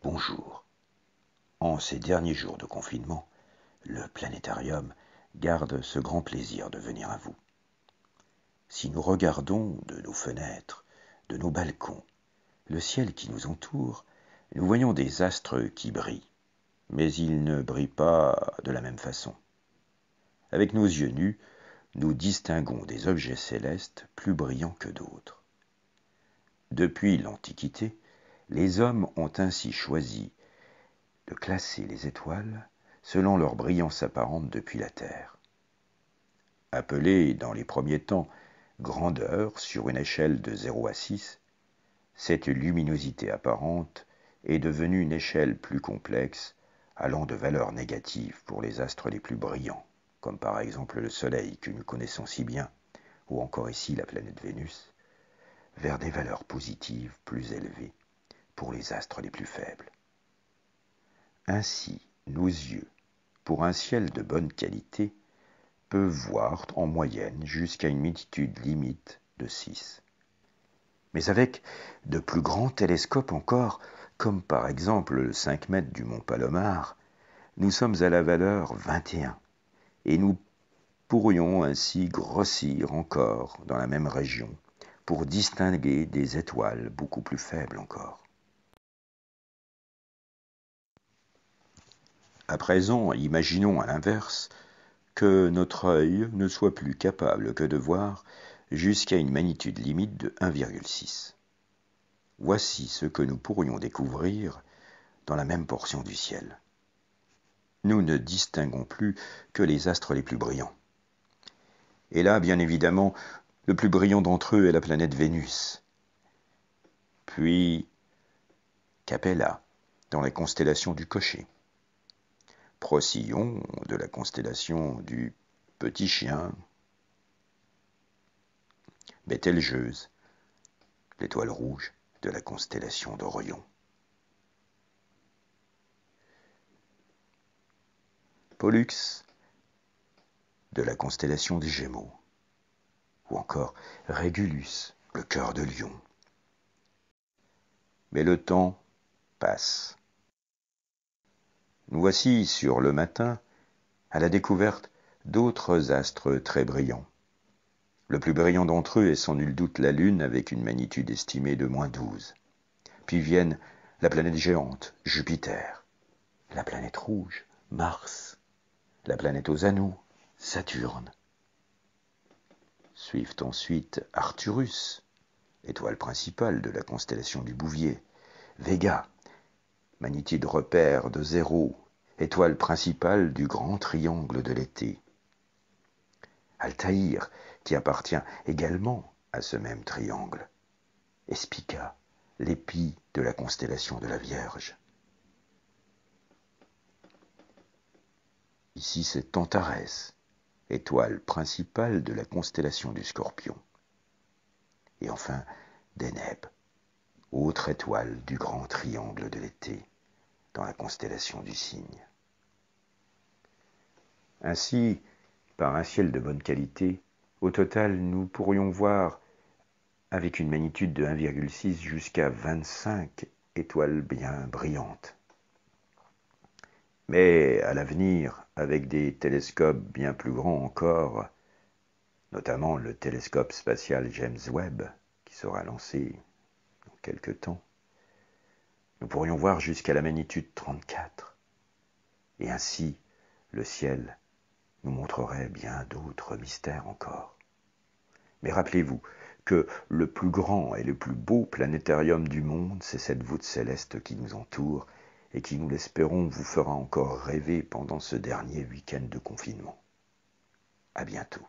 Bonjour. En ces derniers jours de confinement, le planétarium garde ce grand plaisir de venir à vous. Si nous regardons de nos fenêtres, de nos balcons, le ciel qui nous entoure, nous voyons des astres qui brillent, mais ils ne brillent pas de la même façon. Avec nos yeux nus, nous distinguons des objets célestes plus brillants que d'autres. Depuis l'Antiquité, les hommes ont ainsi choisi de classer les étoiles selon leur brillance apparente depuis la Terre. Appelée dans les premiers temps grandeur sur une échelle de 0 à 6, cette luminosité apparente est devenue une échelle plus complexe, allant de valeurs négatives pour les astres les plus brillants, comme par exemple le Soleil que nous connaissons si bien, ou encore ici la planète Vénus, vers des valeurs positives plus élevées pour les astres les plus faibles. Ainsi, nos yeux, pour un ciel de bonne qualité, peuvent voir en moyenne jusqu'à une multitude limite de 6. Mais avec de plus grands télescopes encore, comme par exemple le 5 mètres du mont Palomar, nous sommes à la valeur 21, et nous pourrions ainsi grossir encore dans la même région pour distinguer des étoiles beaucoup plus faibles encore. À présent, imaginons à l'inverse que notre œil ne soit plus capable que de voir jusqu'à une magnitude limite de 1,6. Voici ce que nous pourrions découvrir dans la même portion du ciel. Nous ne distinguons plus que les astres les plus brillants. Et là, bien évidemment, le plus brillant d'entre eux est la planète Vénus. Puis Capella, dans la constellation du Cocher. Procyon, de la constellation du Petit Chien. Bételgeuse, l'étoile rouge de la constellation d'Orion. Pollux, de la constellation des Gémeaux. Ou encore Régulus, le cœur de Lion. Mais le temps passe. Nous voici sur le matin à la découverte d'autres astres très brillants. Le plus brillant d'entre eux est sans nul doute la Lune avec une magnitude estimée de -12. Puis viennent la planète géante, Jupiter, la planète rouge, Mars, la planète aux anneaux, Saturne. Suivent ensuite Arcturus, étoile principale de la constellation du Bouvier, Vega, magnitude repère de 0, étoile principale du grand triangle de l'été. Altaïr, qui appartient également à ce même triangle. Et Spica, l'épi de la constellation de la Vierge. Ici c'est Antares, étoile principale de la constellation du Scorpion. Et enfin Deneb, autre étoile du grand triangle de l'été, dans la constellation du Cygne. Ainsi, par un ciel de bonne qualité, au total, nous pourrions voir, avec une magnitude de 1,6 jusqu'à 25 étoiles bien brillantes. Mais à l'avenir, avec des télescopes bien plus grands encore, notamment le télescope spatial James Webb, qui sera lancé dans quelques temps, nous pourrions voir jusqu'à la magnitude 34. Et ainsi, le ciel nous montrerait bien d'autres mystères encore. Mais rappelez-vous que le plus grand et le plus beau planétarium du monde, c'est cette voûte céleste qui nous entoure et qui, nous l'espérons, vous fera encore rêver pendant ce dernier week-end de confinement. À bientôt.